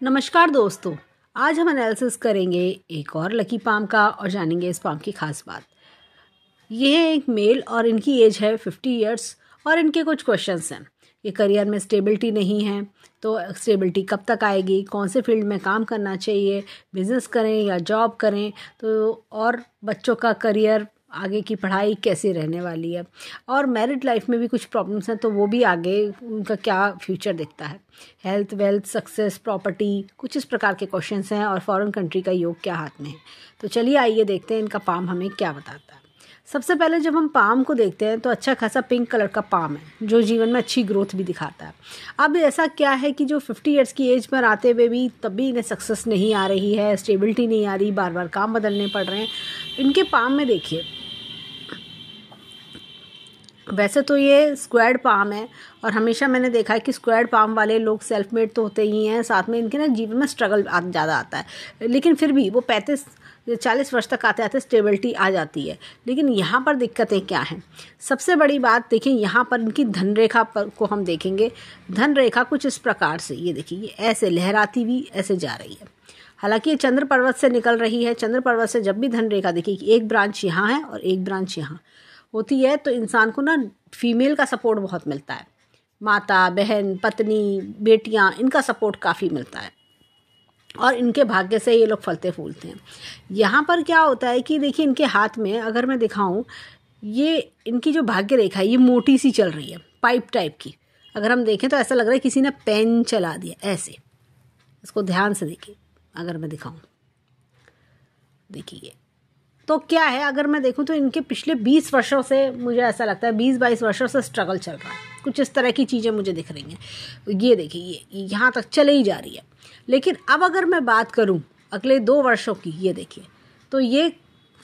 नमस्कार दोस्तों, आज हम एनालिसिस करेंगे एक और लकी पाम का और जानेंगे इस पाम की खास बात। ये है एक मेल और इनकी एज है 50 इयर्स और इनके कुछ क्वेश्चंस हैं। ये करियर में स्टेबिलिटी नहीं है, तो स्टेबिलिटी कब तक आएगी, कौन से फील्ड में काम करना चाहिए, बिजनेस करें या जॉब करें, तो और बच्चों का करियर, आगे की पढ़ाई कैसे रहने वाली है, और मैरिड लाइफ में भी कुछ प्रॉब्लम्स हैं तो वो भी आगे उनका क्या फ्यूचर दिखता है, हेल्थ, वेल्थ, सक्सेस, प्रॉपर्टी, कुछ इस प्रकार के क्वेश्चंस हैं और फॉरेन कंट्री का योग क्या हाथ में है। तो चलिए आइए देखते हैं इनका पाम हमें क्या बताता है। सबसे पहले जब हम पाम को देखते हैं तो अच्छा खासा पिंक कलर का पाम है जो जीवन में अच्छी ग्रोथ भी दिखाता है। अब ऐसा क्या है कि जो 50 इयर्स की एज पर आते हुए भी तब भी इन्हें सक्सेस नहीं आ रही है, स्टेबिलिटी नहीं आ रही, बार बार काम बदलने पड़ रहे हैं। इनके पाम में देखिए, वैसे तो ये स्क्वायर्ड पाम है और हमेशा मैंने देखा है कि स्क्वायर्ड पाम वाले लोग सेल्फ मेड तो होते ही हैं, साथ में इनके ना जीवन में स्ट्रगल ज़्यादा आता है, लेकिन फिर भी वो 35-40 वर्ष तक आते आते स्टेबिलिटी आ जाती है। लेकिन यहाँ पर दिक्कतें क्या हैं? सबसे बड़ी बात देखिए, यहाँ पर इनकी धन रेखा पर को हम देखेंगे। धन रेखा कुछ इस प्रकार से, ये देखिए, ये ऐसे लहराती हुई ऐसे जा रही है। हालांकि ये चंद्र पर्वत से निकल रही है। चंद्र पर्वत से जब भी धन रेखा देखिए कि एक ब्रांच यहाँ है और एक ब्रांच यहाँ होती है, तो इंसान को ना फीमेल का सपोर्ट बहुत मिलता है। माता, बहन, पत्नी, बेटियां, इनका सपोर्ट काफ़ी मिलता है और इनके भाग्य से ये लोग फलते फूलते हैं। यहाँ पर क्या होता है कि देखिए, इनके हाथ में अगर मैं दिखाऊं, ये इनकी जो भाग्य रेखा है ये मोटी सी चल रही है, पाइप टाइप की। अगर हम देखें तो ऐसा लग रहा है किसी ने पेन चला दिया ऐसे। इसको ध्यान से देखिए, अगर मैं दिखाऊं, देखिए तो क्या है, अगर मैं देखूं तो इनके पिछले 20 वर्षों से मुझे ऐसा लगता है 20-22 वर्षों से स्ट्रगल चल रहा है। कुछ इस तरह की चीज़ें मुझे दिख रही हैं। ये देखिए, ये यहाँ तक चले ही जा रही है। लेकिन अब अगर मैं बात करूं अगले 2 वर्षों की, ये देखिए, तो ये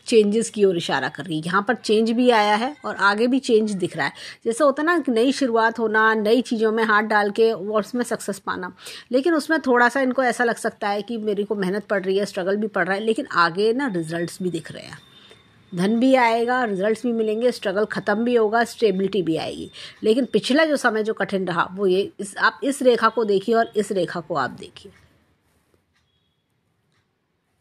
चेंजेस की ओर इशारा कर रही है। यहाँ पर चेंज भी आया है और आगे भी चेंज दिख रहा है। जैसे होता है ना, नई शुरुआत होना, नई चीज़ों में हाथ डाल के और उसमें सक्सेस पाना। लेकिन उसमें थोड़ा सा इनको ऐसा लग सकता है कि मेरे को मेहनत पड़ रही है, स्ट्रगल भी पड़ रहा है, लेकिन आगे ना रिजल्ट्स भी दिख रहे हैं। धन भी आएगा, रिजल्ट्स भी मिलेंगे, स्ट्रगल ख़त्म भी होगा, स्टेबिलिटी भी आएगी। लेकिन पिछला जो समय जो कठिन रहा वो ये, आप इस रेखा को देखिए और इस रेखा को आप देखिए।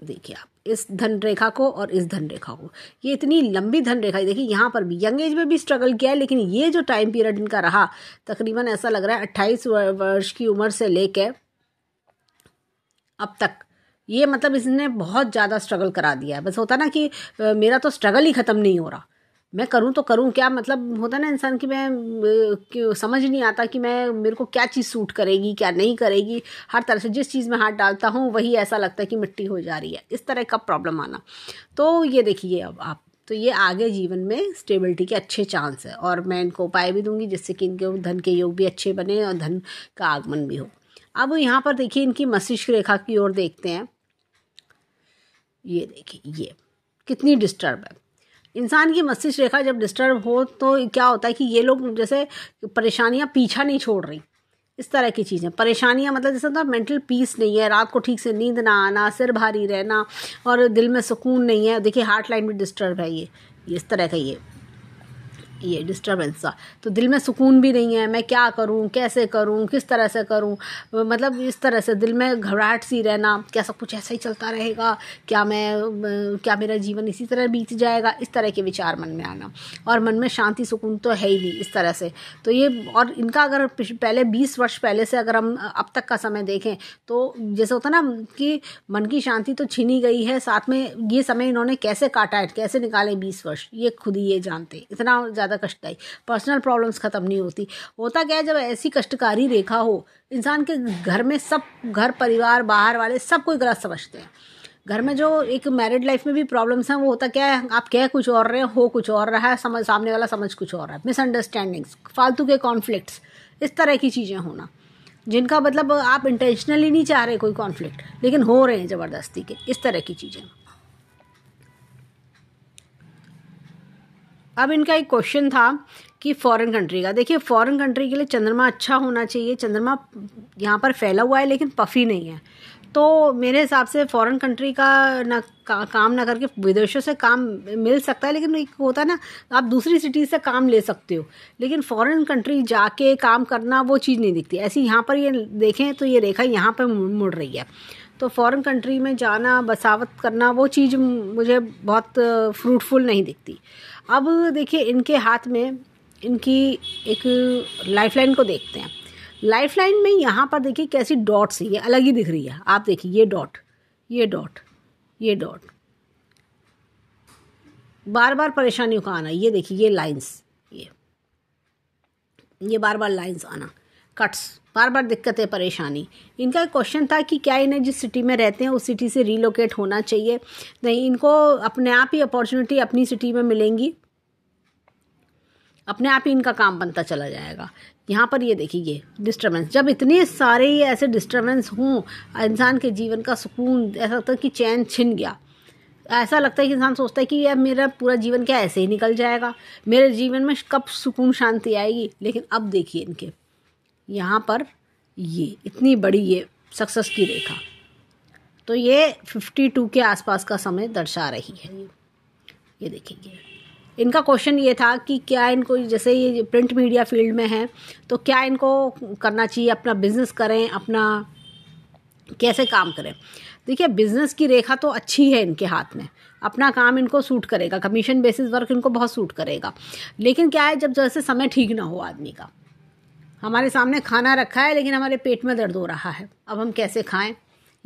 देखिए आप इस धन रेखा को और इस धन रेखा को, ये इतनी लंबी धन रेखा। देखिए यहाँ पर भी यंग एज में भी स्ट्रगल किया है, लेकिन ये जो टाइम पीरियड इनका रहा, तकरीबन ऐसा लग रहा है 28 वर्ष की उम्र से लेकर अब तक, ये मतलब इसने बहुत ज़्यादा स्ट्रगल करा दिया है। बस होता ना कि मेरा तो स्ट्रगल ही ख़त्म नहीं हो रहा, मैं करूँ तो करूँ क्या। मतलब होता ना इंसान की मैं समझ नहीं आता कि मैं, मेरे को क्या चीज़ सूट करेगी, क्या नहीं करेगी। हर तरह से जिस चीज़ में हाथ डालता हूँ वही ऐसा लगता है कि मिट्टी हो जा रही है, इस तरह का प्रॉब्लम आना। तो ये देखिए, अब आप तो ये आगे जीवन में स्टेबिलिटी के अच्छे चांस है और मैं इनको उपाय भी दूंगी जिससे कि इनके धन के योग भी अच्छे बने और धन का आगमन भी हो। अब यहाँ पर देखिए, इनकी मस्तिष्क रेखा की ओर देखते हैं। ये देखिए, ये कितनी डिस्टर्ब है। इंसान की मस्तिष्क रेखा जब डिस्टर्ब हो तो क्या होता है कि ये लोग जैसे परेशानियां पीछा नहीं छोड़ रही, इस तरह की चीज़ें। परेशानियां मतलब जैसे तो मेंटल पीस नहीं है, रात को ठीक से नींद ना आना, सिर भारी रहना और दिल में सुकून नहीं है। देखिए हार्ट लाइन भी डिस्टर्ब है, ये इस तरह का ये डिस्टर्बेंस सा, तो दिल में सुकून भी नहीं है। मैं क्या करूं, कैसे करूं, किस तरह से करूं, मतलब इस तरह से दिल में घबराहट सी रहना, क्या सब कुछ ऐसा ही चलता रहेगा, क्या मेरा जीवन इसी तरह बीत जाएगा, इस तरह के विचार मन में आना। और मन में शांति सुकून तो है ही नहीं, इस तरह से। तो ये, और इनका अगर पहले 20 वर्ष पहले से अगर हम अब तक का समय देखें तो जैसे होता ना कि मन की शांति तो छीनी गई है, साथ में ये समय इन्होंने कैसे काटा है, कैसे निकाले 20 वर्ष, ये खुद ही ये जानते। इतना ज़्यादा कष्टदायी, पर्सनल प्रॉब्लम्स खत्म नहीं होती। होता क्या है, जब ऐसी कष्टकारी रेखा हो, इंसान के घर में सब, घर परिवार बाहर वाले सब कोई गलत समझते हैं। घर में जो एक मैरिड लाइफ में भी प्रॉब्लम्स हैं, वो होता क्या है, आप कह कुछ और रहे हो कुछ और रहा है, समझ सामने वाला समझ कुछ और रहा है। मिसअंडरस्टैंडिंग्स, फालतू के कॉन्फ्लिक्ट्स, इस तरह की चीज़ें होना, जिनका मतलब आप इंटेंशनली नहीं चाह रहे कोई कॉन्फ्लिक्ट, लेकिन हो रहे हैं ज़बरदस्ती के, इस तरह की चीज़ें। अब इनका एक क्वेश्चन था कि फॉरेन कंट्री का। देखिए, फॉरेन कंट्री के लिए चंद्रमा अच्छा होना चाहिए। चंद्रमा यहाँ पर फैला हुआ है लेकिन पफी नहीं है, तो मेरे हिसाब से फॉरेन कंट्री का काम ना करके विदेशों से काम मिल सकता है, लेकिन एक होता है ना, आप दूसरी सिटी से काम ले सकते हो, लेकिन फॉरेन कंट्री जाके काम करना वो चीज़ नहीं दिखती। ऐसी यहाँ पर ये देखें तो ये रेखा यहाँ पर मुड़ रही है, तो फॉरेन कंट्री में जाना, बसावत करना, वो चीज़ मुझे बहुत फ्रूटफुल नहीं दिखती। अब देखिए इनके हाथ में इनकी एक लाइफलाइन को देखते हैं। लाइफलाइन में यहाँ पर देखिए कैसी डॉट्स है, ये अलग ही दिख रही है। आप देखिए ये डॉट, ये डॉट, ये डॉट, बार बार परेशानियों का आना। ये देखिए ये लाइंस, ये बार बार लाइंस आना, कट्स, बार बार दिक्कतें, परेशानी। इनका एक क्वेश्चन था कि क्या इन्हें जिस सिटी में रहते हैं उस सिटी से रीलोकेट होना चाहिए। नहीं, इनको अपने आप ही अपॉर्चुनिटी अपनी सिटी में मिलेंगी, अपने आप ही इनका काम बनता चला जाएगा। यहाँ पर ये देखिए ये डिस्टर्बेंस, जब इतने सारे ये ऐसे डिस्टर्बेंस हों, इंसान के जीवन का सुकून, ऐसा लगता है कि चैन छिन गया। ऐसा लगता है कि इंसान सोचता है कि यार मेरा पूरा जीवन क्या ऐसे ही निकल जाएगा, मेरे जीवन में कब सुकून शांति आएगी। लेकिन अब देखिए इनके यहाँ पर ये इतनी बड़ी ये सक्सेस की रेखा, तो ये 52 के आसपास का समय दर्शा रही है। ये देखिए इनका क्वेश्चन ये था कि क्या इनको, जैसे ये प्रिंट मीडिया फील्ड में है, तो क्या इनको करना चाहिए, अपना बिजनेस करें, अपना कैसे काम करें। देखिए बिजनेस की रेखा तो अच्छी है इनके हाथ में, अपना काम इनको सूट करेगा, कमीशन बेसिस वर्क इनको बहुत सूट करेगा। लेकिन क्या है, जब जैसे समय ठीक ना हो आदमी का, हमारे सामने खाना रखा है लेकिन हमारे पेट में दर्द हो रहा है, अब हम कैसे खाएं,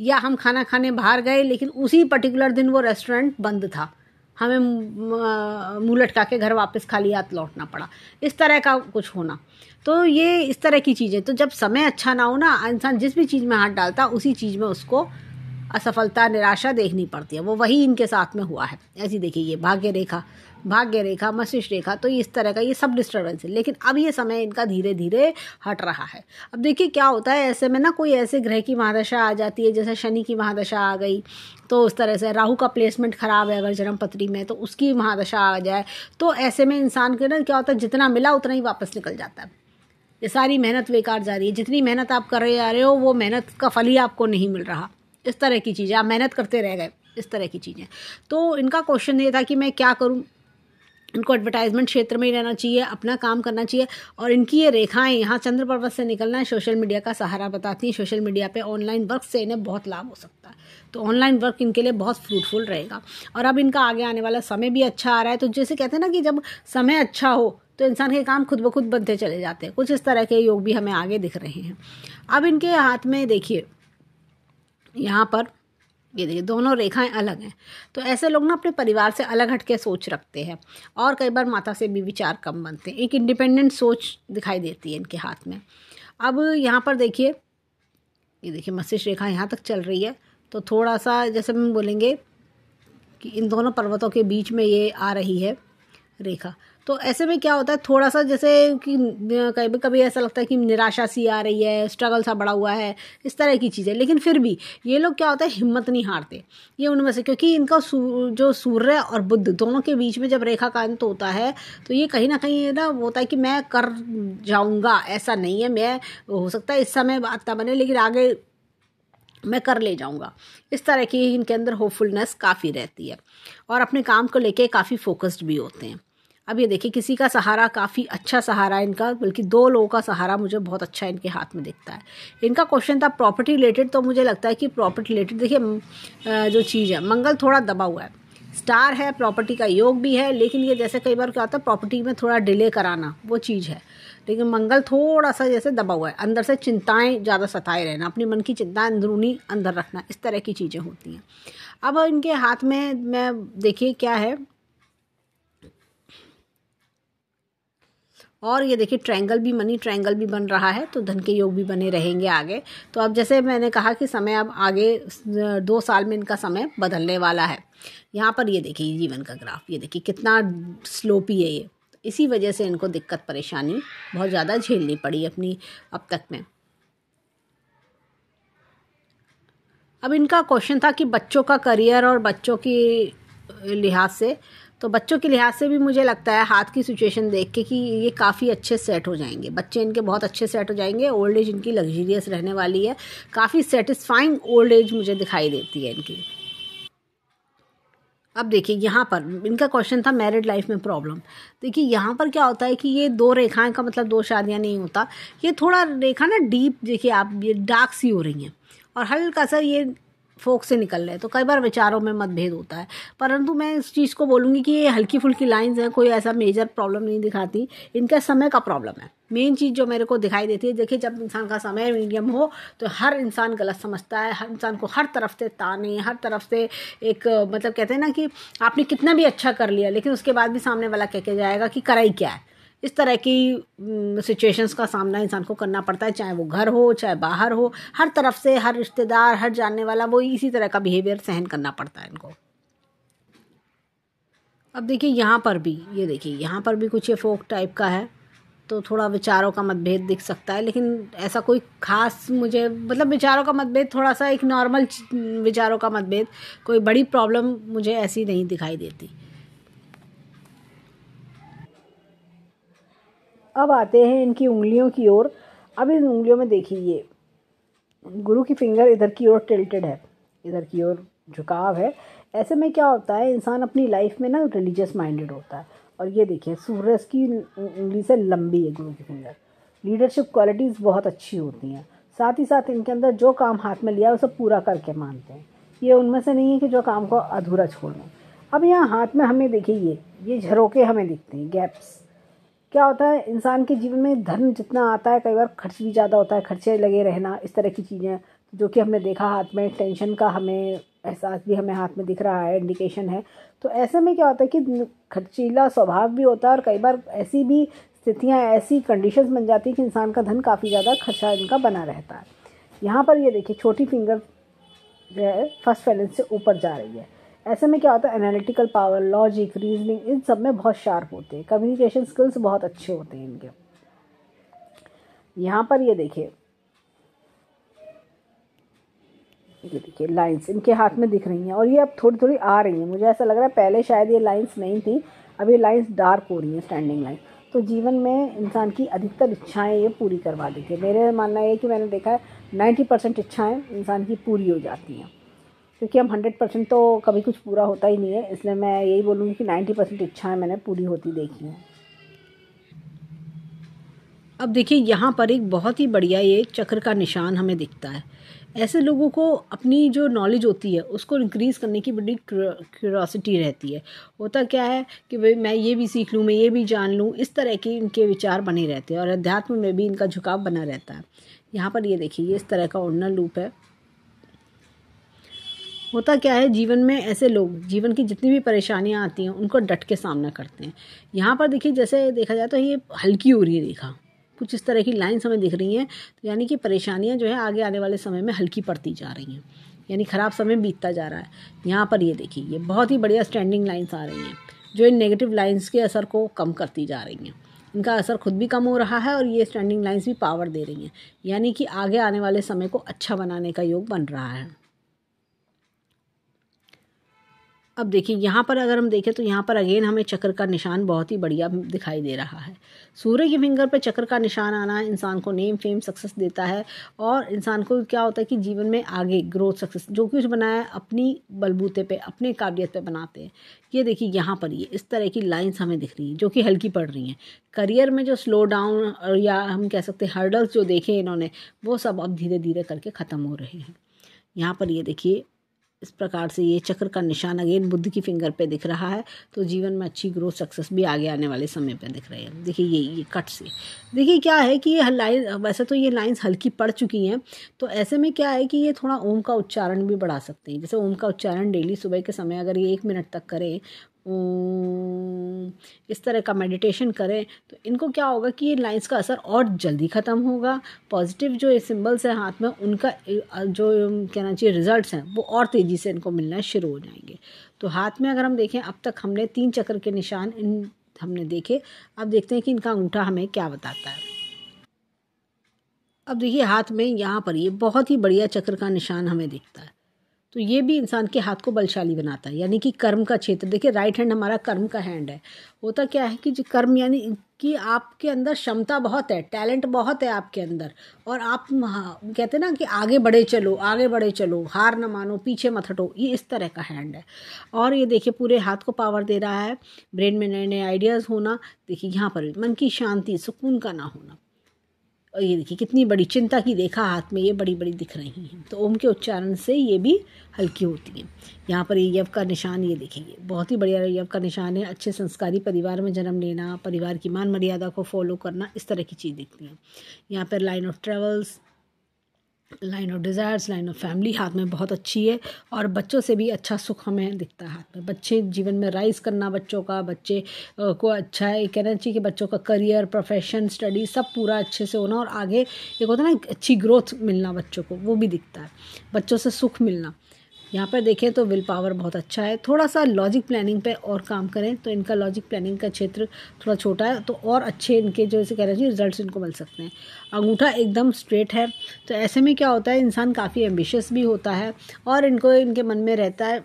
या हम खाना खाने बाहर गए लेकिन उसी पर्टिकुलर दिन वो रेस्टोरेंट बंद था, हमें मुंह लटका के घर वापस खाली हाथ लौटना पड़ा, इस तरह का कुछ होना। तो ये इस तरह की चीज़ें, तो जब समय अच्छा ना हो ना, इंसान जिस भी चीज़ में हाथ डालता उसी चीज़ में उसको असफलता, निराशा देखनी पड़ती है। वो वही इनके साथ में हुआ है। ऐसी देखिए ये भाग्य रेखा, मस्तिष्क रेखा, तो इस तरह का ये सब डिस्टर्बेंस है। लेकिन अब ये समय इनका धीरे धीरे हट रहा है। अब देखिए क्या होता है, ऐसे में ना कोई ऐसे ग्रह की महादशा आ जाती है, जैसे शनि की महादशा आ गई, तो उस तरह से राहु का प्लेसमेंट खराब है अगर जन्म पत्री में, तो उसकी महादशा आ जाए, तो ऐसे में इंसान के ना क्या होता है, जितना मिला उतना ही वापस निकल जाता है। ये सारी मेहनत बेकार जा रही है, जितनी मेहनत आप कर रहे हो वो मेहनत का फल ही आपको नहीं मिल रहा। इस तरह की चीज़ें, आप मेहनत करते रह गए, इस तरह की चीज़ें। तो इनका क्वेश्चन ये था कि मैं क्या करूं। इनको एडवर्टाइजमेंट क्षेत्र में ही रहना चाहिए, अपना काम करना चाहिए। और इनकी ये रेखाएं यहाँ चंद्र पर्वत से निकलना है, सोशल मीडिया का सहारा बताती हैं। सोशल मीडिया पे ऑनलाइन वर्क से इन्हें बहुत लाभ हो सकता है, तो ऑनलाइन वर्क इनके लिए बहुत फ्रूटफुल रहेगा। और अब इनका आगे आने वाला समय भी अच्छा आ रहा है। तो जैसे कहते हैं ना कि जब समय अच्छा हो तो इंसान के काम खुद ब खुद बनते चले जाते हैं, कुछ इस तरह के योग भी हमें आगे दिख रहे हैं। अब इनके हाथ में देखिए यहाँ पर ये देखिए दोनों रेखाएं अलग हैं। तो ऐसे लोग ना अपने परिवार से अलग हट के सोच रखते हैं, और कई बार माता से भी विचार कम बनते हैं। एक इंडिपेंडेंट सोच दिखाई देती है इनके हाथ में। अब यहाँ पर देखिए ये देखिए मस्तिष्क रेखा यहाँ तक चल रही है, तो थोड़ा सा जैसे हम बोलेंगे कि इन दोनों पर्वतों के बीच में ये आ रही है रेखा। तो ऐसे में क्या होता है, थोड़ा सा जैसे कि कभी कभी ऐसा लगता है कि निराशा सी आ रही है, स्ट्रगल सा बड़ा हुआ है, इस तरह की चीज़ें। लेकिन फिर भी ये लोग क्या होता है, हिम्मत नहीं हारते। ये उनमें से, क्योंकि इनका जो सूर्य और बुध दोनों के बीच में जब रेखा का अंत होता है, तो ये कहीं ना कहीं ना होता है कि मैं कर जाऊँगा, ऐसा नहीं है, मैं हो सकता है इस समय बात ना बने लेकिन आगे मैं कर ले जाऊंगा। इस तरह की इनके अंदर होपफुलनेस काफ़ी रहती है, और अपने काम को लेके काफ़ी फोकस्ड भी होते हैं। अब ये देखिए किसी का सहारा, काफ़ी अच्छा सहारा इनका, बल्कि 2 लोगों का सहारा मुझे बहुत अच्छा इनके हाथ में दिखता है। इनका क्वेश्चन था प्रॉपर्टी रिलेटेड, तो मुझे लगता है कि प्रॉपर्टी रिलेटेड देखिए जो चीज़ है, मंगल थोड़ा दबा हुआ है, स्टार है, प्रॉपर्टी का योग भी है, लेकिन ये जैसे कई बार क्या होता है प्रॉपर्टी में थोड़ा डिले कराना, वो चीज़ है। लेकिन मंगल थोड़ा सा जैसे दबा हुआ है, अंदर से चिंताएं ज़्यादा सताए रहना, अपनी मन की चिंताएं अंदरूनी अंदर रखना, इस तरह की चीज़ें होती हैं। अब इनके हाथ में मैं देखिए क्या है, और ये देखिए ट्रायंगल भी, मनी ट्रायंगल भी बन रहा है, तो धन के योग भी बने रहेंगे आगे। तो अब जैसे मैंने कहा कि समय अब आगे 2 साल में इनका समय बदलने वाला है। यहाँ पर ये देखिए जीवन का ग्राफ, ये देखिए कितना स्लोपी है ये। इसी वजह से इनको दिक्कत परेशानी बहुत ज़्यादा झेलनी पड़ी अपनी अब तक में। अब इनका क्वेश्चन था कि बच्चों का करियर और बच्चों की लिहाज से, तो बच्चों के लिहाज से भी मुझे लगता है हाथ की सिचुएशन देख के कि ये काफ़ी अच्छे सेट हो जाएंगे, बच्चे इनके बहुत अच्छे सेट हो जाएंगे। ओल्ड एज इनकी लग्जरियस रहने वाली है, काफ़ी सेटिस्फाइंग ओल्ड एज मुझे दिखाई देती है इनकी। अब देखिए यहाँ पर इनका क्वेश्चन था मैरिड लाइफ में प्रॉब्लम। देखिए यहाँ पर क्या होता है कि ये दो रेखाएं का मतलब दो शादियाँ नहीं होता, ये थोड़ा रेखा ना डीप, देखिए आप, ये डार्क सी हो रही हैं और हल्का सा ये फोक से निकल रहे हैं, तो कई बार विचारों में मतभेद होता है। परंतु मैं इस चीज़ को बोलूँगी कि ये हल्की फुल्की लाइंस हैं, कोई ऐसा मेजर प्रॉब्लम नहीं दिखाती, इनका समय का प्रॉब्लम है। मेन चीज़ जो मेरे को दिखाई देती है, देखिए जब इंसान का समय मीडियम हो तो हर इंसान गलत समझता है, हर इंसान को हर तरफ से ताने, हर तरफ से एक मतलब कहते हैं ना कि आपने कितना भी अच्छा कर लिया लेकिन उसके बाद भी सामने वाला कह के जाएगा कि करा ही क्या है। इस तरह की सिचुएशंस का सामना इंसान को करना पड़ता है, चाहे वो घर हो चाहे बाहर हो, हर तरफ से हर रिश्तेदार हर जानने वाला वो इसी तरह का बिहेवियर सहन करना पड़ता है इनको। अब देखिए यहाँ पर भी, ये देखिए यहाँ पर भी कुछ ये फोक टाइप का है, तो थोड़ा विचारों का मतभेद दिख सकता है, लेकिन ऐसा कोई खास मुझे मतलब विचारों का मतभेद थोड़ा सा एक नॉर्मल विचारों का मतभेद, कोई बड़ी प्रॉब्लम मुझे ऐसी नहीं दिखाई देती। अब आते हैं इनकी उंगलियों की ओर। अब इन उंगलियों में देखिए ये गुरु की फिंगर इधर की ओर टिल्टेड है, इधर की ओर झुकाव है। ऐसे में क्या होता है, इंसान अपनी लाइफ में ना रिलीजियस माइंडेड होता है। और ये देखिए सूरज की उंगली से लंबी है गुरु की फिंगर। लीडरशिप क्वालिटीज़ बहुत अच्छी होती हैं, साथ ही साथ इनके अंदर जो काम हाथ में लिया है उसे पूरा करके मानते हैं। ये उनमें से नहीं है कि जो काम को अधूरा छोड़ दें। अब यहाँ हाथ में हमें देखिए ये झरोके हमें दिखते हैं, गैप्स। क्या होता है, इंसान के जीवन में धन जितना आता है कई बार खर्च भी ज़्यादा होता है, खर्चे लगे रहना, इस तरह की चीज़ें जो कि हमने देखा। हाथ में टेंशन का हमें एहसास भी हमें हाथ में दिख रहा है, इंडिकेशन है। तो ऐसे में क्या होता है कि खर्चीला स्वभाव भी होता है और कई बार ऐसी भी स्थितियाँ, ऐसी कंडीशंस बन जाती है कि इंसान का धन काफ़ी ज़्यादा खर्चा इनका बना रहता है। यहाँ पर ये देखिए छोटी फिंगर जो है फर्स्ट फाइनेंस से ऊपर जा रही है। ऐसे में क्या होता है, एनालिटिकल पावर, लॉजिक, रीजनिंग इन सब में बहुत शार्प होते हैं, कम्युनिकेशन स्किल्स बहुत अच्छे होते हैं इनके। यहाँ पर ये देखिए लाइंस इनके हाथ में दिख रही हैं और ये अब थोड़ी थोड़ी आ रही हैं। मुझे ऐसा लग रहा है पहले शायद ये लाइंस नहीं थी, अब ये लाइंस डार्क हो रही हैं, स्टैंडिंग लाइन। तो जीवन में इंसान की अधिकतर इच्छाएं ये पूरी करवा देती है। मेरे मानना है कि मैंने देखा है 90% इच्छाएं इंसान की पूरी हो जाती हैं, क्योंकि हम 100% तो कभी कुछ पूरा होता ही नहीं है। इसलिए मैं यही बोलूँगी कि 90% इच्छाएं मैंने पूरी होती देखी हैं। अब देखिए यहाँ पर एक बहुत ही बढ़िया ये चक्र का निशान हमें दिखता है। ऐसे लोगों को अपनी जो नॉलेज होती है उसको इंक्रीज़ करने की बड़ी क्यूरोसिटी रहती है। होता क्या है कि भाई मैं ये भी सीख लूँ, मैं ये भी जान लूँ, इस तरह के इनके विचार बने रहते हैं और अध्यात्म में भी इनका झुकाव बना रहता है। यहाँ पर ये देखिए ये इस तरह का ओरिजिनल लूप है। होता क्या है, जीवन में ऐसे लोग जीवन की जितनी भी परेशानियाँ आती हैं उनको डट के सामना करते हैं। यहाँ पर देखिए जैसे देखा जाए तो ये हल्की हो रही है रेखा, कुछ इस तरह की लाइन्स हमें दिख रही हैं, तो यानी कि परेशानियाँ जो है आगे आने वाले समय में हल्की पड़ती जा रही हैं, यानी ख़राब समय बीतता जा रहा है। यहाँ पर ये देखिए ये बहुत ही बढ़िया स्टैंडिंग लाइन्स आ रही हैं जो इन नेगेटिव लाइन्स के असर को कम करती जा रही हैं। इनका असर खुद भी कम हो रहा है और ये स्टैंडिंग लाइन्स भी पावर दे रही हैं, यानी कि आगे आने वाले समय को अच्छा बनाने का योग बन रहा है। अब देखिए यहाँ पर अगर हम देखें तो यहाँ पर अगेन हमें चक्र का निशान बहुत ही बढ़िया दिखाई दे रहा है। सूर्य की फिंगर पर चक्र का निशान आना इंसान को नेम फेम सक्सेस देता है और इंसान को क्या होता है कि जीवन में आगे ग्रोथ सक्सेस जो कुछ बनाया है अपनी बलबूते पे, अपने काबिलियत पे बनाते हैं। ये देखिए यहाँ पर ये इस तरह की लाइन्स हमें दिख रही हैं जो कि हल्की पड़ रही हैं। करियर में जो स्लो डाउन या हम कह सकते हैं हर्डल्स जो देखे इन्होंने वो सब अब धीरे धीरे करके ख़त्म हो रहे हैं। यहाँ पर ये देखिए इस प्रकार से ये चक्र का निशान अगेन बुद्ध की फिंगर पे दिख रहा है, तो जीवन में अच्छी ग्रोथ सक्सेस भी आगे आने वाले समय पे दिख रही है। देखिए ये कट से देखिए क्या है कि ये लाइन, वैसे तो ये लाइंस हल्की पड़ चुकी हैं, तो ऐसे में क्या है कि ये थोड़ा ओम का उच्चारण भी बढ़ा सकते हैं। जैसे ओम का उच्चारण डेली सुबह के समय अगर ये 1 मिनट तक करें, इस तरह का मेडिटेशन करें, तो इनको क्या होगा कि ये लाइंस का असर और जल्दी ख़त्म होगा। पॉजिटिव जो सिंबल्स हैं हाथ में उनका जो कहना चाहिए रिजल्ट्स हैं वो और तेज़ी से इनको मिलना शुरू हो जाएंगे। तो हाथ में अगर हम देखें अब तक हमने 3 चक्र के निशान हमने देखे। अब देखते हैं कि इनका अंगूठा हमें क्या बताता है। अब देखिए हाथ में यहाँ पर ये बहुत ही बढ़िया चक्र का निशान हमें दिखता है। तो ये भी इंसान के हाथ को बलशाली बनाता है। यानी कि कर्म का क्षेत्र, देखिए राइट हैंड हमारा कर्म का हैंड है। होता क्या है कि जो कर्म यानी कि आपके अंदर क्षमता बहुत है, टैलेंट बहुत है आपके अंदर, और आप कहते हैं ना कि आगे बढ़े चलो, आगे बढ़े चलो, हार न मानो, पीछे मत हटो, ये इस तरह का हैंड है। और ये देखिए पूरे हाथ को पावर दे रहा है, ब्रेन में नए नए आइडियाज़ होना, देखिए यहाँ पर मन की शांति, सुकून का ना होना। और ये देखिए कितनी बड़ी चिंता की रेखा हाथ में ये बड़ी बड़ी दिख रही हैं। तो ओम के उच्चारण से ये भी हल्की होती हैं। यहाँ पर ये यव का निशान, ये देखिए ये बहुत ही बढ़िया यव का निशान है। अच्छे संस्कारी परिवार में जन्म लेना, परिवार की मान मर्यादा को फॉलो करना, इस तरह की चीज़ दिखती हैं। यहाँ पर line of travels, line of desires, line of family हाथ में बहुत अच्छी है। और बच्चों से भी अच्छा सुख हमें दिखता है हाथ में। बच्चे जीवन में राइज करना, बच्चों का, बच्चे को अच्छा है, कहना चाहिए कि बच्चों का करियर, प्रोफेशन, स्टडी सब पूरा अच्छे से होना, और आगे एक होता है ना अच्छी ग्रोथ मिलना बच्चों को, वो भी दिखता है। बच्चों से सुख मिलना। यहाँ पर देखें तो विल पावर बहुत अच्छा है। थोड़ा सा लॉजिक प्लानिंग पे और काम करें तो इनका लॉजिक प्लानिंग का क्षेत्र थोड़ा छोटा है, तो और अच्छे इनके जो इसे कह रहे हैं रिजल्ट्स इनको मिल सकते हैं। अंगूठा एकदम स्ट्रेट है, तो ऐसे में क्या होता है, इंसान काफ़ी एम्बिशियस भी होता है, और इनको इनके मन में रहता है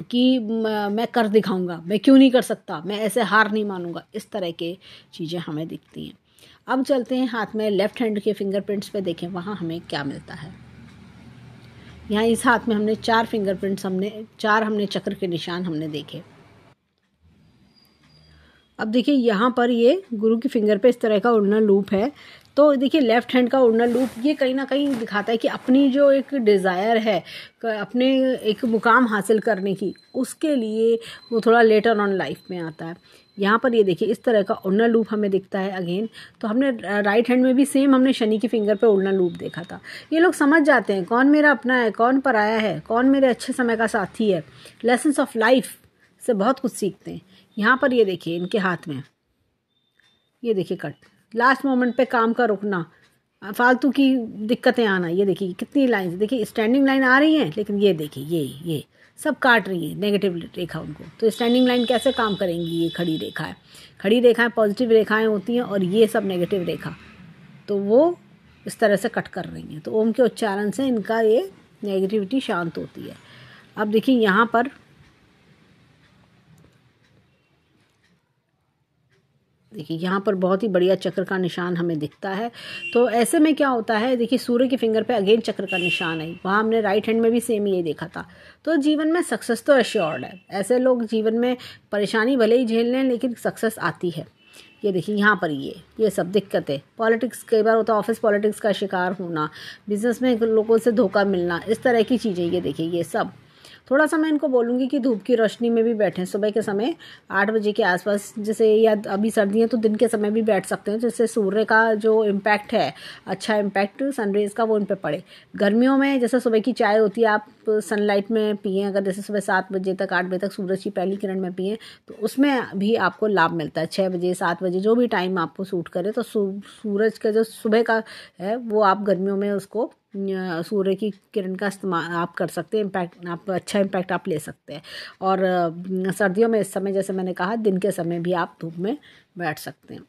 कि मैं कर दिखाऊंगा, मैं क्यों नहीं कर सकता, मैं ऐसे हार नहीं मानूंगा, इस तरह के चीज़ें हमें दिखती हैं। अब चलते हैं हाथ में लेफ्ट हैंड के फिंगरप्रिंट्स पे, देखें वहाँ हमें क्या मिलता है। यहाँ इस हाथ में हमने 4 फिंगरप्रिंट्स, हमने चक्र के निशान हमने देखे। अब देखिए यहाँ पर ये गुरु की फिंगर पे इस तरह का उड़ना लूप है। तो देखिए लेफ्ट हैंड का उड़ना लूप ये कहीं ना कहीं दिखाता है कि अपनी जो एक डिज़ायर है, अपने एक मुकाम हासिल करने की, उसके लिए वो थोड़ा लेटर ऑन लाइफ में आता है। यहाँ पर ये देखिए इस तरह का उड़ना लूप हमें दिखता है अगेन। तो हमने राइट हैंड में भी सेम हमने शनि की फिंगर पे उड़ना लूप देखा था। ये लोग समझ जाते हैं कौन मेरा अपना है, कौन पराया है, कौन मेरे अच्छे समय का साथी है। लेसन्स ऑफ लाइफ से बहुत कुछ सीखते हैं। यहाँ पर ये देखिए इनके हाथ में, ये देखिए कट, लास्ट मोमेंट पे काम का रुकना, फालतू की दिक्कतें आना। ये देखिए कितनी लाइन, देखिए स्टैंडिंग लाइन आ रही हैं, लेकिन ये देखिए ये सब काट रही है नेगेटिव रेखा उनको। तो स्टैंडिंग लाइन कैसे काम करेंगी, ये खड़ी रेखा है, खड़ी रेखाएं पॉजिटिव रेखाएं होती हैं, और ये सब नेगेटिव रेखा, तो वो इस तरह से कट कर रही हैं। तो ओम के उच्चारण से इनका ये नेगेटिविटी शांत होती है। अब देखिए यहाँ पर देखिए यहाँ पर बहुत ही बढ़िया चक्र का निशान हमें दिखता है। तो ऐसे में क्या होता है, देखिए सूर्य के फिंगर पे अगेन चक्र का निशान है, वहाँ हमने राइट हैंड में भी सेम ये देखा था। तो जीवन में सक्सेस तो एश्योर्ड है। ऐसे लोग जीवन में परेशानी भले ही झेल लें, लेकिन सक्सेस आती है। ये देखिए यहाँ पर ये सब दिक्कतें, पॉलिटिक्स कई बार होता है, ऑफिस पॉलिटिक्स का शिकार होना, बिजनेस में लोगों से धोखा मिलना, इस तरह की चीज़ें, ये देखिए ये सब। थोड़ा सा मैं इनको बोलूँगी कि धूप की रोशनी में भी बैठें, सुबह के समय 8 बजे के आसपास, जैसे या अभी सर्दियाँ तो दिन के समय भी बैठ सकते हैं, जिससे सूर्य का जो इम्पैक्ट है, अच्छा इम्पैक्ट सनरेज का, वो इन पर पड़े। गर्मियों में जैसे सुबह की चाय होती है, आप सनलाइट में पिएँ, अगर जैसे सुबह 7 बजे तक 8 बजे तक सूरज की पहली किरण में पिएँ, तो उसमें भी आपको लाभ मिलता है। 6 बजे 7 बजे जो भी टाइम आपको सूट करे, तो सूरज का जो सुबह का है वो आप गर्मियों में उसको सूर्य की किरण का इस्तेमाल आप कर सकते हैं, इम्पैक्ट आप अच्छा इम्पैक्ट आप ले सकते हैं। और सर्दियों में इस समय जैसे मैंने कहा, दिन के समय भी आप धूप में बैठ सकते हैं।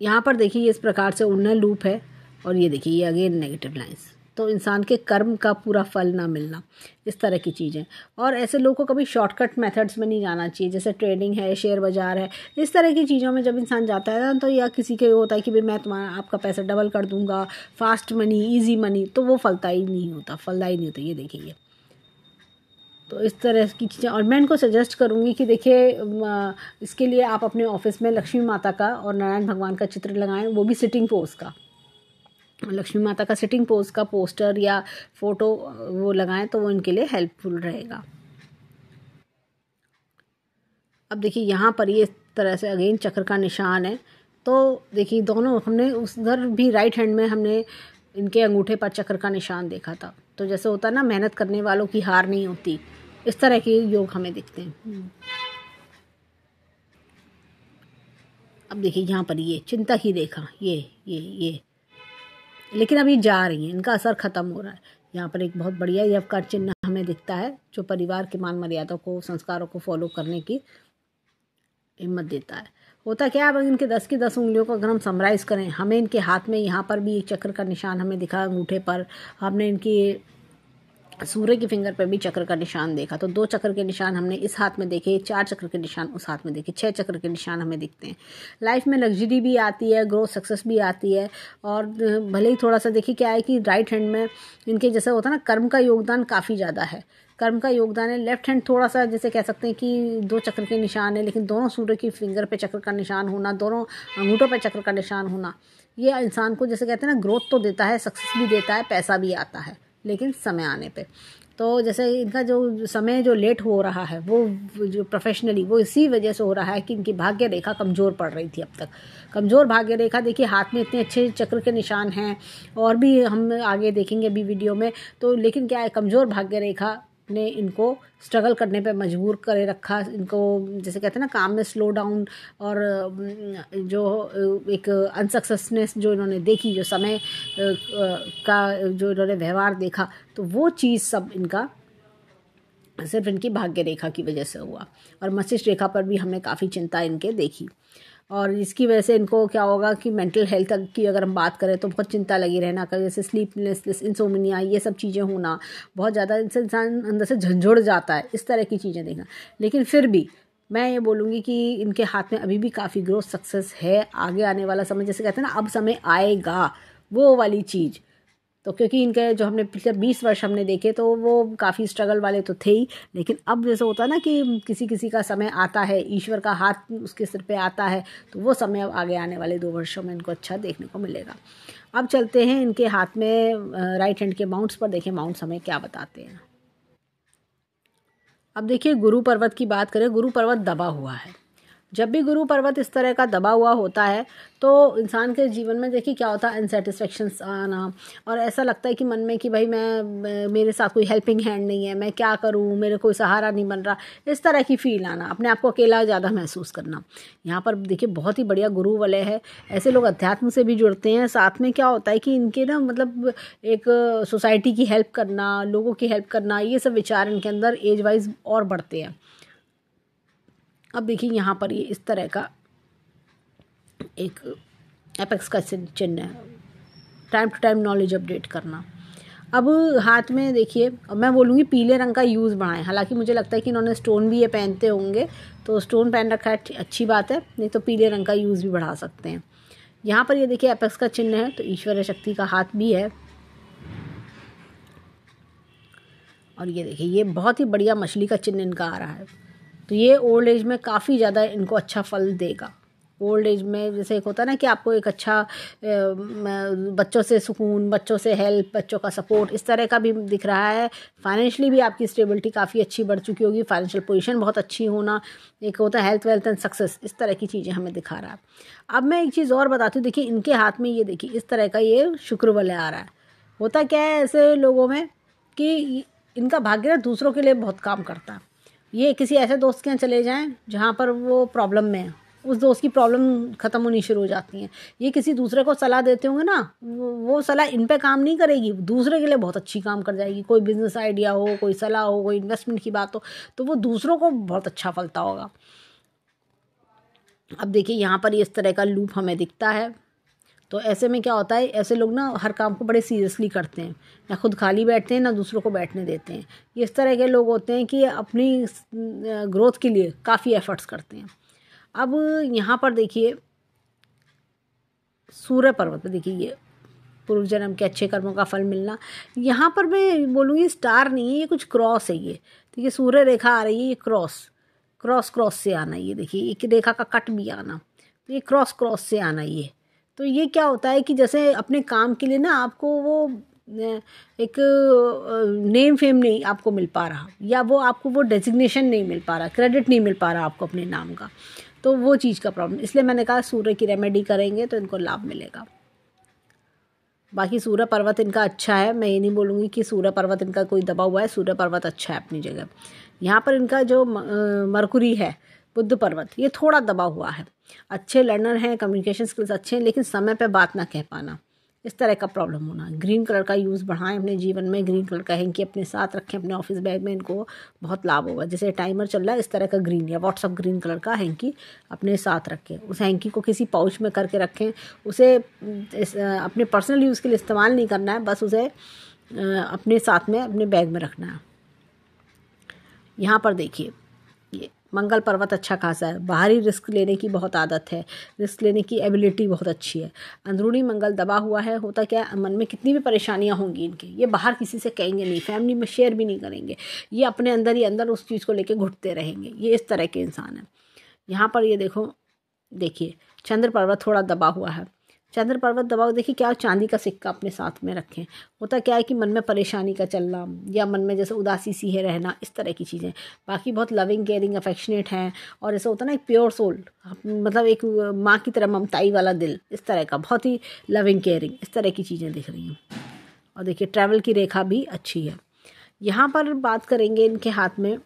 यहाँ पर देखिए इस प्रकार से उड़ना लूप है, और ये देखिए ये अगेन नेगेटिव लाइंस। तो इंसान के कर्म का पूरा फल ना मिलना, इस तरह की चीज़ें। और ऐसे लोगों को कभी शॉर्टकट मेथड्स में नहीं जाना चाहिए, जैसे ट्रेडिंग है, शेयर बाज़ार है, इस तरह की चीज़ों में जब इंसान जाता है ना, तो या किसी के होता है कि भाई मैं तुम्हारा आपका पैसा डबल कर दूंगा, फास्ट मनी, ईजी मनी, तो वो फलदायी नहीं होता। ये देखिए ये, तो इस तरह की चीज़ें। और मैं इनको सजेस्ट करूँगी कि देखिए इसके लिए आप अपने ऑफिस में लक्ष्मी माता का और नारायण भगवान का चित्र लगाएं, वो भी सिटिंग पोज का, लक्ष्मी माता का सिटिंग पोज का पोस्टर या फोटो वो लगाएं, तो वो इनके लिए हेल्पफुल रहेगा। अब देखिए यहाँ पर ये इस तरह से अगेन चक्र का निशान है। तो देखिए दोनों हमने उधर भी राइट हैंड में हमने इनके अंगूठे पर चक्र का निशान देखा था। तो जैसे होता है ना, मेहनत करने वालों की हार नहीं होती, इस तरह के योग हमें दिखते हैं। अब देखिए यहाँ पर ये चिंता की रेखा, ये लेकिन अभी जा रही हैं, इनका असर खत्म हो रहा है। यहाँ पर एक बहुत बढ़िया यव का चिन्ह हमें दिखता है, जो परिवार के मान मर्यादा को, संस्कारों को फॉलो करने की हिम्मत देता है। होता क्या है, अब इनके 10 की 10 उंगलियों को अगर हम समराइज़ करें, हमें इनके हाथ में यहाँ पर भी एक चक्र का निशान हमें दिखा अंगूठे पर, हमने इनकी सूर्य की फिंगर पर भी चक्र का निशान देखा। तो 2 चक्र के निशान हमने इस हाथ में देखे, 4 चक्र के निशान उस हाथ में देखे, 6 चक्र के निशान हमें दिखते हैं। लाइफ में लग्जरी भी आती है, ग्रोथ सक्सेस भी आती है। और भले ही थोड़ा सा देखिए क्या है कि राइट हैंड में इनके जैसे होता है ना, कर्म का योगदान काफ़ी ज़्यादा है, कर्म का योगदान है। लेफ्ट हैंड थोड़ा सा जैसे कह सकते हैं कि 2 चक्र के निशान है, लेकिन दोनों सूर्य की फिंगर पे चक्र का निशान होना, दोनों अंगूठों पे चक्र का निशान होना, ये इंसान को जैसे कहते हैं ना, ग्रोथ तो देता है, सक्सेस भी देता है, पैसा भी आता है, लेकिन समय आने पे। तो जैसे इनका जो समय जो लेट हो रहा है, वो जो प्रोफेशनली, वो इसी वजह से हो रहा है कि इनकी भाग्य रेखा कमज़ोर पड़ रही थी अब तक। कमज़ोर भाग्य रेखा, देखिए हाथ में इतने अच्छे चक्र के निशान हैं, और भी हम आगे देखेंगे अभी वीडियो में। तो लेकिन क्या है, कमज़ोर भाग्य रेखा ने इनको स्ट्रगल करने पे मजबूर करे रखा। इनको जैसे कहते हैं ना, काम में स्लो डाउन, और जो एक अनसक्सेसनेस जो इन्होंने देखी, जो समय का जो इन्होंने व्यवहार देखा, तो वो चीज़ सब इनका सिर्फ इनकी भाग्य रेखा की वजह से हुआ। और मस्तिष्क रेखा पर भी हमने काफ़ी चिंता इनके देखी, और इसकी वजह से इनको क्या होगा कि मेंटल हेल्थ की अगर हम बात करें तो बहुत चिंता लगी रहना, कभी जैसे स्लीपलेसनेस, इंसोमिनिया, ये सब चीज़ें होना, बहुत ज़्यादा इनसे इंसान अंदर से झंझोड़ जाता है, इस तरह की चीज़ें देखना। लेकिन फिर भी मैं ये बोलूँगी कि इनके हाथ में अभी भी काफ़ी ग्रोथ सक्सेस है। आगे आने वाला समय, जैसे कहते हैं ना, अब समय आएगा, वो वाली चीज़। तो क्योंकि इनके जो हमने पिछले 20 वर्ष हमने देखे, तो वो काफ़ी स्ट्रगल वाले तो थे ही, लेकिन अब जैसे होता है ना कि किसी किसी का समय आता है, ईश्वर का हाथ उसके सिर पे आता है, तो वो समय अब आगे आने वाले 2 वर्षों में इनको अच्छा देखने को मिलेगा। अब चलते हैं इनके हाथ में राइट हैंड के माउंट्स पर, देखिए माउंट्स हमें क्या बताते हैं। अब देखिए गुरु पर्वत की बात करें, गुरु पर्वत दबा हुआ है। जब भी गुरु पर्वत इस तरह का दबा हुआ होता है, तो इंसान के जीवन में देखिए क्या होता है, अनसेटिस्फेक्शंस आना, और ऐसा लगता है कि मन में कि भाई मैं मेरे साथ कोई हेल्पिंग हैंड नहीं है, मैं क्या करूं, मेरे कोई सहारा नहीं बन रहा, इस तरह की फील आना, अपने आप को अकेला ज़्यादा महसूस करना। यहाँ पर देखिए बहुत ही बढ़िया गुरु वलय है, ऐसे लोग अध्यात्म से भी जुड़ते हैं। साथ में क्या होता है कि इनके ना मतलब एक सोसाइटी की हेल्प करना, लोगों की हेल्प करना, ये सब विचार इनके अंदर एज वाइज और बढ़ते हैं। अब देखिए यहाँ पर ये इस तरह का एक एपेक्स का चिन्ह है, time to time knowledge update करना। अब हाथ में देखिए, अब मैं बोलूँगी पीले रंग का यूज़ बढ़ाएं। हालांकि मुझे लगता है कि इन्होंने स्टोन भी ये पहनते होंगे, तो स्टोन पहन रखा है, अच्छी बात है, नहीं तो पीले रंग का यूज़ भी बढ़ा सकते हैं। यहाँ पर ये देखिए एपेक्स का चिन्ह है, तो ईश्वर शक्ति का हाथ भी है। और ये देखिए ये बहुत ही बढ़िया मछली का चिन्ह इनका आ रहा है, तो ये ओल्ड एज में काफ़ी ज़्यादा इनको अच्छा फल देगा। ओल्ड एज में जैसे एक होता है ना कि आपको एक अच्छा बच्चों से सुकून, बच्चों से हेल्प, बच्चों का सपोर्ट, इस तरह का भी दिख रहा है। फाइनेंशियली भी आपकी स्टेबिलिटी काफ़ी अच्छी बढ़ चुकी होगी, फाइनेंशियल पोजीशन बहुत अच्छी होना, एक होता है हेल्थ, वेल्थ एंड सक्सेस, इस तरह की चीज़ें हमें दिखा रहा है। अब मैं एक चीज़ और बताती हूँ, देखिए इनके हाथ में ये देखिए इस तरह का ये शुक्र वलय आ रहा है। होता क्या है ऐसे लोगों में कि इनका भाग्य ना दूसरों के लिए बहुत काम करता है। ये किसी ऐसे दोस्त के यहाँ चले जाएं जहाँ पर वो प्रॉब्लम में है, उस दोस्त की प्रॉब्लम ख़त्म होनी शुरू हो जाती है। ये किसी दूसरे को सलाह देते होंगे ना, वो सलाह इन पे काम नहीं करेगी, दूसरे के लिए बहुत अच्छी काम कर जाएगी। कोई बिजनेस आइडिया हो, कोई सलाह हो, कोई इन्वेस्टमेंट की बात हो, तो वो दूसरों को बहुत अच्छा फलता होगा। अब देखिए यहाँ पर इस तरह का लूप हमें दिखता है। तो ऐसे में क्या होता है, ऐसे लोग ना हर काम को बड़े सीरियसली करते हैं, ना खुद खाली बैठते हैं ना दूसरों को बैठने देते हैं। ये इस तरह के लोग होते हैं कि अपनी ग्रोथ के लिए काफ़ी एफर्ट्स करते हैं। अब यहाँ पर देखिए सूर्य पर्वत, देखिए ये पूर्व जन्म के अच्छे कर्मों का फल मिलना। यहाँ पर मैं बोलूँगी स्टार नहीं है, ये कुछ क्रॉस है। ये देखिए सूर्य रेखा आ रही है, ये क्रॉस से आना, ये देखिए एक रेखा का कट भी आना, तो ये क्रॉस से आना। ये तो ये क्या होता है कि जैसे अपने काम के लिए ना आपको वो एक नेम फेम नहीं आपको मिल पा रहा, या वो आपको वो डेजिग्नेशन नहीं मिल पा रहा, क्रेडिट नहीं मिल पा रहा आपको अपने नाम का, तो वो चीज़ का प्रॉब्लम। इसलिए मैंने कहा सूर्य की रेमेडी करेंगे तो इनको लाभ मिलेगा। बाकी सूर्य पर्वत इनका अच्छा है, मैं ये नहीं बोलूँगी कि सूर्य पर्वत इनका कोई दबा हुआ है, सूर्य पर्वत अच्छा है अपनी जगह। यहाँ पर इनका जो मरकुरी है, बुध पर्वत, ये थोड़ा दबा हुआ है। अच्छे लर्नर हैं, कम्युनिकेशन स्किल्स अच्छे हैं, लेकिन समय पे बात ना कह पाना, इस तरह का प्रॉब्लम होना। ग्रीन कलर का यूज़ बढ़ाएं अपने जीवन में, ग्रीन कलर का हैंकी अपने साथ रखें, अपने ऑफिस बैग में, इनको बहुत लाभ होगा। जैसे टाइमर चल रहा है, इस तरह का ग्रीन या व्हाट्सअप ग्रीन कलर का हैंकी अपने साथ रखें। उस हैंकी को किसी पाउच में करके रखें, उसे अपने पर्सनल यूज़ के लिए इस्तेमाल नहीं करना है, बस उसे अपने साथ में अपने बैग में रखना है। यहाँ पर देखिए, ये मंगल पर्वत अच्छा खासा है, बाहरी रिस्क लेने की बहुत आदत है, रिस्क लेने की एबिलिटी बहुत अच्छी है। अंदरूनी मंगल दबा हुआ है, होता क्या है, मन में कितनी भी परेशानियां होंगी इनके, ये बाहर किसी से कहेंगे नहीं, फैमिली में शेयर भी नहीं करेंगे, ये अपने अंदर ही अंदर उस चीज़ को लेके घुटते रहेंगे, ये इस तरह के इंसान हैं। यहाँ पर ये देखिए चंद्र पर्वत थोड़ा दबा हुआ है। चंद्र पर्वत दबा हुआ, देखिए क्या चांदी का सिक्का अपने साथ में रखें। होता क्या है कि मन में परेशानी का चलना या मन में जैसे उदासी सी है रहना, इस तरह की चीज़ें। बाकी बहुत लविंग केयरिंग अफेक्शनेट हैं, और ऐसा होता है ना एक प्योर सोल, मतलब एक माँ की तरह ममताई वाला दिल, इस तरह का बहुत ही लविंग केयरिंग, इस तरह की चीज़ें दिख रही हैं। और देखिए ट्रैवल की रेखा भी अच्छी है। यहाँ पर बात करेंगे इनके हाथ में,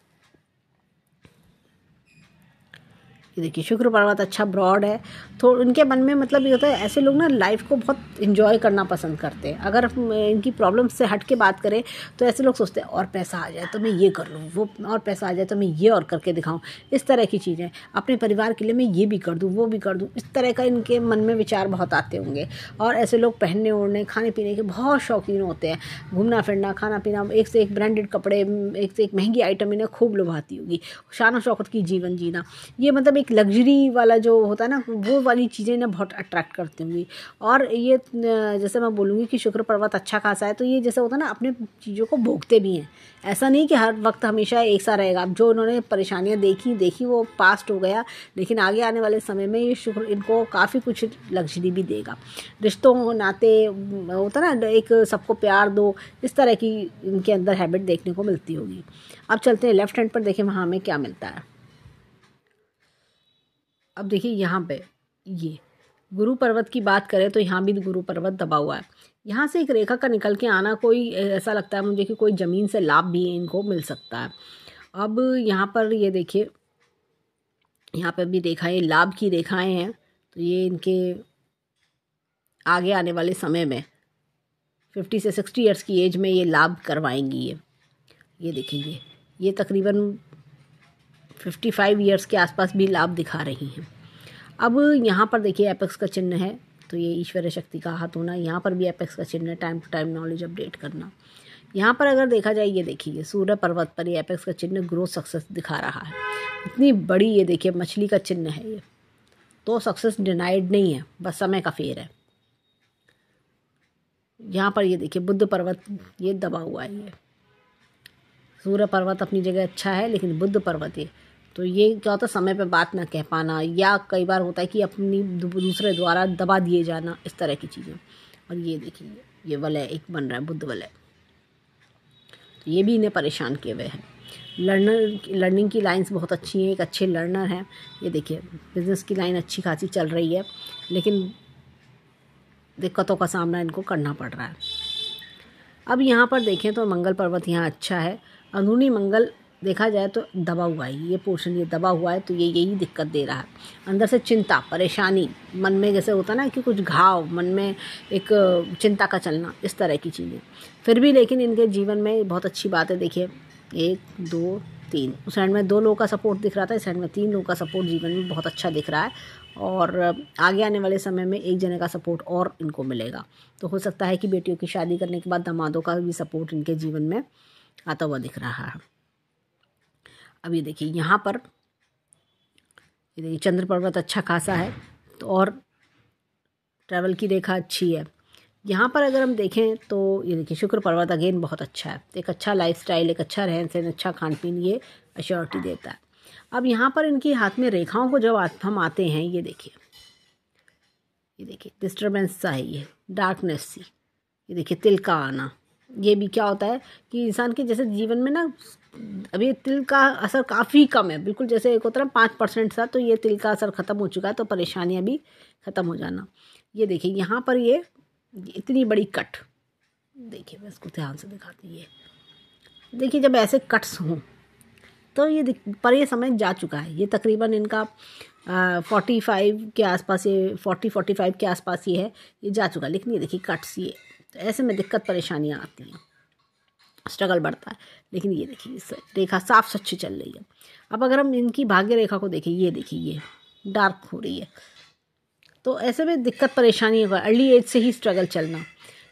ये देखिए शुक्र पर्वत अच्छा ब्रॉड है, तो उनके मन में मतलब ये होता है, ऐसे लोग ना लाइफ को बहुत इन्जॉय करना पसंद करते हैं। अगर इनकी प्रॉब्लम से हट के बात करें तो ऐसे लोग सोचते हैं और पैसा आ जाए तो मैं ये कर लूँ, वो और पैसा आ जाए तो मैं ये और करके दिखाऊं, इस तरह की चीज़ें। अपने परिवार के लिए मैं ये भी कर दूँ, वो भी कर दूँ, इस तरह का इनके मन में विचार बहुत आते होंगे। और ऐसे लोग पहनने ओढ़ने खाने पीने के बहुत शौकीन होते हैं, घूमना फिरना खाना पीना, एक से एक ब्रांडेड कपड़े, एक से एक महंगी आइटम इन्हें खूब लुभाती होगी। शान शौकत की जीवन जीना, ये मतलब एक लग्जरी वाला जो होता है ना, वो वाली चीज़ें ना बहुत अट्रैक्ट करती होंगी। और ये जैसे मैं बोलूँगी कि शुक्र पर्वत अच्छा खासा है, तो ये जैसे होता है ना अपने चीज़ों को भोगते भी हैं। ऐसा नहीं कि हर वक्त हमेशा एक सा रहेगा। अब जो उन्होंने परेशानियां देखी वो पास्ट हो गया, लेकिन आगे आने वाले समय में ये शुक्र इनको काफ़ी कुछ लग्जरी भी देगा। रिश्तों नाते होता है ना, एक सबको प्यार दो, इस तरह की इनके अंदर हैबिट देखने को मिलती होगी। अब चलते हैं लेफ्ट हैंड पर, देखें वहाँ हमें क्या मिलता है। अब देखिए यहाँ पे ये गुरु पर्वत की बात करें तो यहाँ भी गुरु पर्वत दबा हुआ है। यहाँ से एक रेखा का निकल के आना, कोई ऐसा लगता है मुझे कि कोई ज़मीन से लाभ भी इनको मिल सकता है। अब यहाँ पर ये देखिए, यहाँ पर भी रेखाएं लाभ की रेखाएं हैं, तो ये इनके आगे आने वाले समय में 50 से 60 ईयर्स की एज में ये लाभ करवाएंगी। ये देखिए, ये तकरीबन 55 ईयर्स के आसपास भी लाभ दिखा रही हैं। अब यहाँ पर देखिए एपेक्स का चिन्ह है, तो ये ईश्वरीय शक्ति का हाथ होना। यहाँ पर भी एपेक्स का चिन्ह है, time to time knowledge update करना। यहाँ पर अगर देखा जाए, ये देखिए सूर्य पर्वत पर ये एपेक्स का चिन्ह ग्रोथ सक्सेस दिखा रहा है। इतनी बड़ी ये देखिए मछली का चिन्ह है ये, तो सक्सेस डिनाइड नहीं है, बस समय का फेर है। यहाँ पर ये देखिए बुद्ध पर्वत ये दबा हुआ है। ये सूर्य पर्वत अपनी जगह अच्छा है, लेकिन बुद्ध पर्वत तो ये क्या होता है, समय पे बात ना कह पाना, या कई बार होता है कि अपनी दूसरे द्वारा दबा दिए जाना, इस तरह की चीज़ें। और ये देखिए ये वलय एक बन रहा है, बुद्ध वलय, तो ये भी इन्हें परेशान किए हुए हैं। लर्निंग की लाइंस बहुत अच्छी हैं, एक अच्छे लर्नर हैं। ये देखिए बिजनेस की लाइन अच्छी खासी चल रही है, लेकिन दिक्कतों का सामना इनको करना पड़ रहा है। अब यहाँ पर देखें तो मंगल पर्वत यहाँ अच्छा है, अंदरूनी मंगल देखा जाए तो दबा हुआ है, ये पोर्शन ये दबा हुआ है, तो ये यही दिक्कत दे रहा है। अंदर से चिंता परेशानी, मन में जैसे होता है ना कि कुछ घाव, मन में एक चिंता का चलना, इस तरह की चीज़ें। फिर भी लेकिन इनके जीवन में बहुत अच्छी बात है। देखिए 1 2 3, उस साइड में 2 लोगों का सपोर्ट दिख रहा था, इस साइड में 3 लोगों का सपोर्ट जीवन में बहुत अच्छा दिख रहा है। और आगे आने वाले समय में एक जने का सपोर्ट और इनको मिलेगा, तो हो सकता है कि बेटियों की शादी करने के बाद दामादों का भी सपोर्ट इनके जीवन में आता हुआ दिख रहा है। अब ये देखिए यहाँ पर ये देखिए चंद्र पर्वत अच्छा खासा है, तो और ट्रैवल की रेखा अच्छी है। यहाँ पर अगर हम देखें तो ये देखिए शुक्र पर्वत अगेन बहुत अच्छा है, एक अच्छा लाइफस्टाइल, एक अच्छा रहन सहन, अच्छा खान पीन, ये अश्योरिटी देता है। अब यहाँ पर इनके हाथ में रेखाओं को जब हम आते हैं, ये देखिए डिस्टर्बेंस सा है, ये डार्कनेस सी, ये देखिए तिल का आना। ये भी क्या होता है कि इंसान के जैसे जीवन में ना अभी तिल का असर काफ़ी कम है, बिल्कुल जैसे एक होता है 5% सा, तो ये तिल का असर ख़त्म हो चुका है, तो परेशानियां भी ख़त्म हो जाना। ये देखिए यहाँ पर ये इतनी बड़ी कट, देखिए मैं इसको ध्यान से दिखाती है। देखिए जब ऐसे कट्स हों तो पर ये समय जा चुका है। ये तकरीबन इनका 45 के आसपास, ये 40-45 के आसपास ये है, ये जा चुका है। लेकिन ये देखिए कट्स, ये तो ऐसे में दिक्कत परेशानियाँ आती हैं, स्ट्रगल बढ़ता है। लेकिन ये देखिए इस रेखा साफ सच्ची चल रही है। अब अगर हम इनकी भाग्य रेखा को देखें, ये देखिए ये डार्क हो रही है, तो ऐसे में दिक्कत परेशानी होगा। अर्ली एज से ही स्ट्रगल चलना।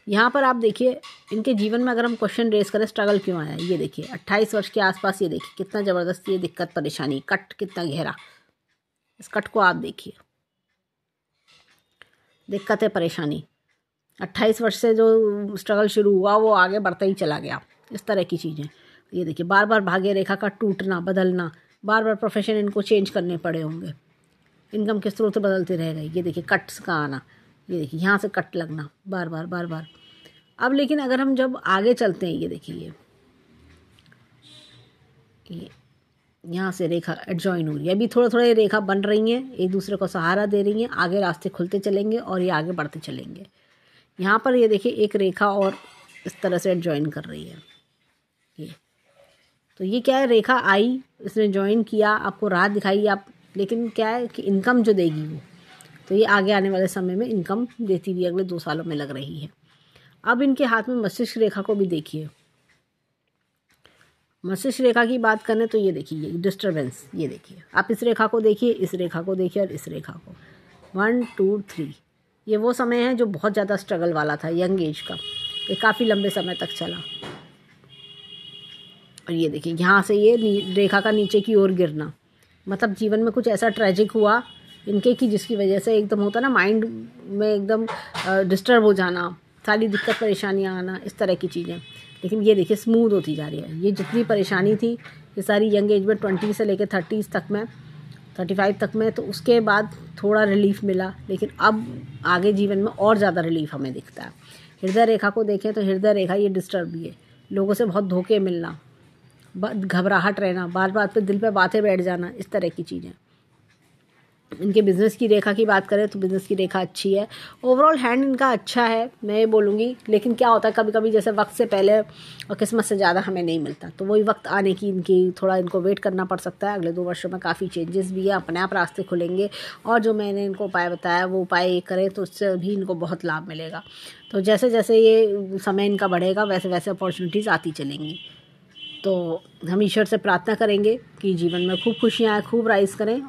यहाँ पर आप देखिए इनके जीवन में अगर हम क्वेश्चन रेज करें स्ट्रगल क्यों आया, ये देखिए 28 वर्ष के आसपास, ये देखिए कितना ज़बरदस्त ये दिक्कत परेशानी, कट कितना गहरा, इस कट को आप देखिए, दिक्कत है परेशानी। 28 वर्ष से जो स्ट्रगल शुरू हुआ वो आगे बढ़ता ही चला गया, इस तरह की चीज़ें। ये देखिए बार बार भाग्य रेखा का टूटना, बदलना, बार बार प्रोफेशन इनको चेंज करने पड़े होंगे, इनकम के स्रोत बदलते रह गए। ये देखिए कट्स का आना, ये देखिए यहाँ से कट लगना बार बार बार बार। अब लेकिन अगर हम जब आगे चलते हैं, ये देखिए ये यहाँ से रेखा एडजॉइन हो रही है, अभी थोड़ा थोड़ा ये रेखा बन रही हैं, एक दूसरे को सहारा दे रही हैं, आगे रास्ते खुलते चलेंगे और ये आगे बढ़ते चलेंगे। यहाँ पर ये देखिए एक रेखा और इस तरह से एडजॉइन कर रही है ये, तो ये क्या है, रेखा आई, इसने ज्वाइन किया, आपको राह दिखाई आप, लेकिन क्या है कि इनकम जो देगी वो, तो ये आगे आने वाले समय में इनकम देती हुई अगले 2 सालों में लग रही है। अब इनके हाथ में मस्तिष्क रेखा को भी देखिए। मस्तिष्क रेखा की बात करें तो ये देखिए ये डिस्टर्बेंस, ये देखिए आप इस रेखा को देखिए, इस रेखा को देखिए और इस रेखा को, 1 2 3, ये वो समय है जो बहुत ज़्यादा स्ट्रगल वाला था, यंग एज का, ये काफ़ी लंबे समय तक चला। और ये देखिए यहाँ से ये रेखा का नीचे की ओर गिरना, मतलब जीवन में कुछ ऐसा ट्रेजिक हुआ इनके कि जिसकी वजह से एकदम होता ना माइंड में एकदम डिस्टर्ब हो जाना, सारी दिक्कत परेशानियाँ आना, इस तरह की चीज़ें। लेकिन ये देखिए स्मूथ होती जा रही है। ये जितनी परेशानी थी ये सारी यंग एज में 20 से लेकर 30 तक में, 35 तक में, तो उसके बाद थोड़ा रिलीफ मिला, लेकिन अब आगे जीवन में और ज़्यादा रिलीफ हमें दिखता है। हृदय रेखा को देखें तो हृदय रेखा ये डिस्टर्ब भी है, लोगों से बहुत धोखे मिलना, घबराहट रहना, बार बार पे दिल पे बातें बैठ जाना, इस तरह की चीज़ें। इनके बिज़नेस की रेखा की बात करें तो बिज़नेस की रेखा अच्छी है, ओवरऑल हैंड इनका अच्छा है मैं ये बोलूँगी। लेकिन क्या होता है कभी कभी जैसे वक्त से पहले और किस्मत से ज़्यादा हमें नहीं मिलता, तो वही वक्त आने की इनकी थोड़ा इनको वेट करना पड़ सकता है। अगले 2 वर्षों में काफ़ी चेंजेस भी है, अपने आप रास्ते खुलेंगे, और जो मैंने इनको उपाय बताया वो उपाय करें तो उससे भी इनको बहुत लाभ मिलेगा। तो जैसे जैसे ये समय इनका बढ़ेगा वैसे वैसे अपॉर्चुनिटीज़ आती चलेंगी। तो हम ईश्वर से प्रार्थना करेंगे कि जीवन में खूब खुशियाँ आए, खूब राइज करें,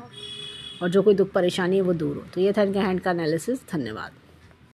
और जो कोई दुख परेशानी है वो दूर हो। तो ये था इनके हैंड का एनालिसिस। धन्यवाद।